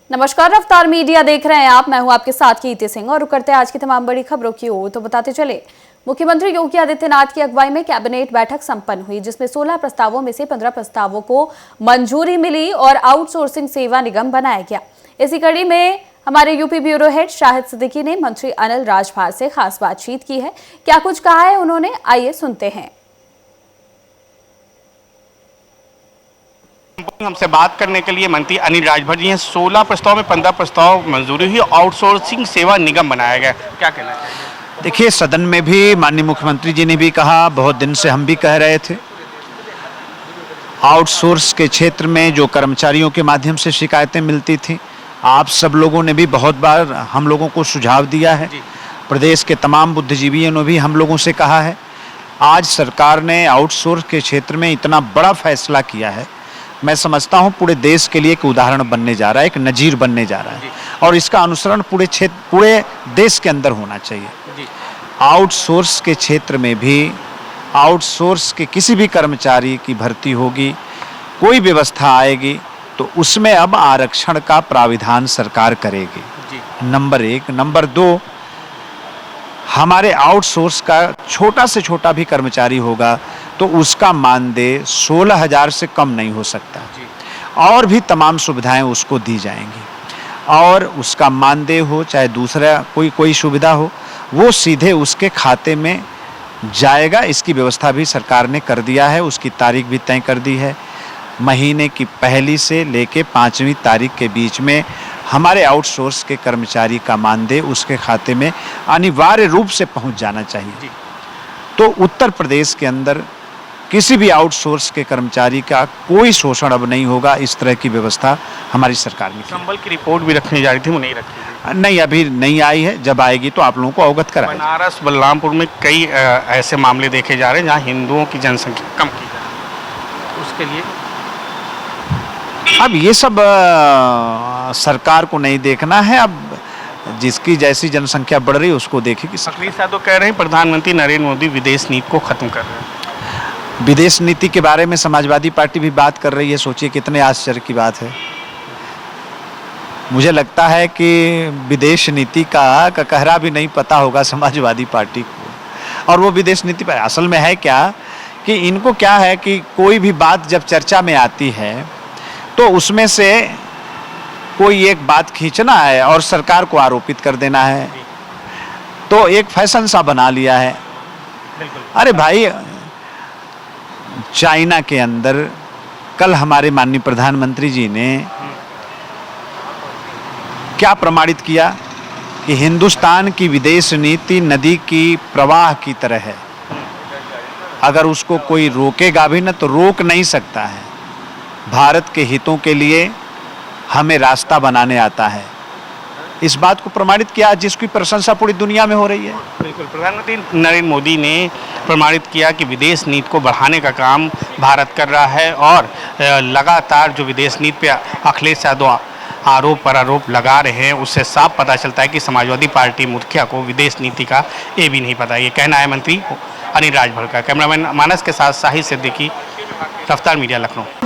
नमस्कार, रफ्तार मीडिया देख रहे हैं आप। मैं हूं आपके साथ कीर्ति सिंह और रुक करते हैं आज की तमाम बड़ी खबरों की ओर। तो बताते चले, मुख्यमंत्री योगी आदित्यनाथ की अगुवाई में कैबिनेट बैठक संपन्न हुई, जिसमें 16 प्रस्तावों में से 15 प्रस्तावों को मंजूरी मिली और आउटसोर्सिंग सेवा निगम बनाया गया। इसी कड़ी में हमारे UP bureau head Shahid Siddiqui ने मंत्री अनिल राजभर से खास बातचीत की है। क्या कुछ कहा है उन्होंने, आइए सुनते हैं। हमसे बात करने के लिए मंत्री अनिल राजभर जी हैं। 16 प्रस्ताव में 15 प्रस्ताव मंजूरी हुई, आउटसोर्सिंग सेवा निगम बनाया गया, क्या कहना चाहिए? देखिए, सदन में भी माननीय मुख्यमंत्री जी ने भी कहा, बहुत दिन से हम भी कह रहे थे, आउटसोर्स के क्षेत्र में जो कर्मचारियों के माध्यम से शिकायतें मिलती थी, आप सब लोगों ने भी बहुत बार हम लोगों को सुझाव दिया है। प्रदेश के तमाम बुद्धिजीवियों ने भी हम लोगों से कहा है। आज सरकार ने आउटसोर्स के क्षेत्र में इतना बड़ा फैसला किया है, मैं समझता हूं पूरे देश के लिए एक उदाहरण बनने जा रहा है, एक नजीर बनने जा रहा है और इसका अनुसरण पूरे देश के अंदर होना चाहिए। आउटसोर्स के क्षेत्र में भी आउटसोर्स के किसी भी कर्मचारी की भर्ती होगी, कोई व्यवस्था आएगी तो उसमें अब आरक्षण का प्राविधान सरकार करेगी। नंबर 1। नंबर 2, हमारे आउटसोर्स का छोटा से छोटा भी कर्मचारी होगा तो उसका मानदेय 16,000 से कम नहीं हो सकता और भी तमाम सुविधाएं उसको दी जाएंगी और उसका मानदेय हो चाहे दूसरा कोई सुविधा हो, वो सीधे उसके खाते में जाएगा। इसकी व्यवस्था भी सरकार ने कर दिया है, उसकी तारीख भी तय कर दी है। महीने की 1 से लेके 5वीं तारीख के बीच में हमारे आउटसोर्स के कर्मचारी का मानदेय उसके खाते में अनिवार्य रूप से पहुंच जाना चाहिए। तो उत्तर प्रदेश के अंदर किसी भी आउटसोर्स के कर्मचारी का कोई शोषण अब नहीं होगा। इस तरह की व्यवस्था हमारी सरकार ने की। संबल की रिपोर्ट भी रखनी जा रही थी, वो नहीं रखी? नहीं, अभी नहीं आई है, जब आएगी तो आप लोगों को अवगत कराएंगे। बनारस बलरामपुर में कई ऐसे मामले देखे जा रहे हैं जहाँ हिंदुओं की जनसंख्या कम की जा रही है, उसके लिए अब ये सब सरकार को नहीं देखना है। अब जिसकी जैसी जनसंख्या बढ़ रही है उसको देखेगी। अखिलेश यादव कह रहे हैं प्रधानमंत्री नरेंद्र मोदी विदेश नीति को खत्म कर रहे हैं। विदेश नीति के बारे में समाजवादी पार्टी भी बात कर रही है। सोचिए कितने आश्चर्य की बात है। मुझे लगता है कि विदेश नीति का कहरा भी नहीं पता होगा समाजवादी पार्टी को। और वो विदेश नीति पर असल में है क्या कि इनको क्या है कि कोई भी बात जब चर्चा में आती है तो उसमें से कोई एक बात खींचना है और सरकार को आरोपित कर देना है, तो एक फैशन सा बना लिया है। अरे भाई, चाइना के अंदर कल हमारे माननीय प्रधानमंत्री जी ने क्या प्रमाणित किया कि हिंदुस्तान की विदेश नीति नदी की प्रवाह की तरह है, अगर उसको कोई रोकेगा भी ना तो रोक नहीं सकता है। भारत के हितों के लिए हमें रास्ता बनाने आता है। इस बात को प्रमाणित किया जिसकी प्रशंसा पूरी दुनिया में हो रही है। बिल्कुल, प्रधानमंत्री नरेंद्र मोदी ने प्रमाणित किया कि विदेश नीति को बढ़ाने का काम भारत कर रहा है और लगातार जो विदेश नीति पे अखिलेश यादव आरोप पर आरोप लगा रहे हैं, उससे साफ पता चलता है कि समाजवादी पार्टी मुखिया को विदेश नीति का ये भी नहीं पता। ये कहना है मंत्री अनिल राजभर का। कैमरामैन मानस के साथ शाहिद सिद्दीकी, रफ्तार मीडिया, लखनऊ।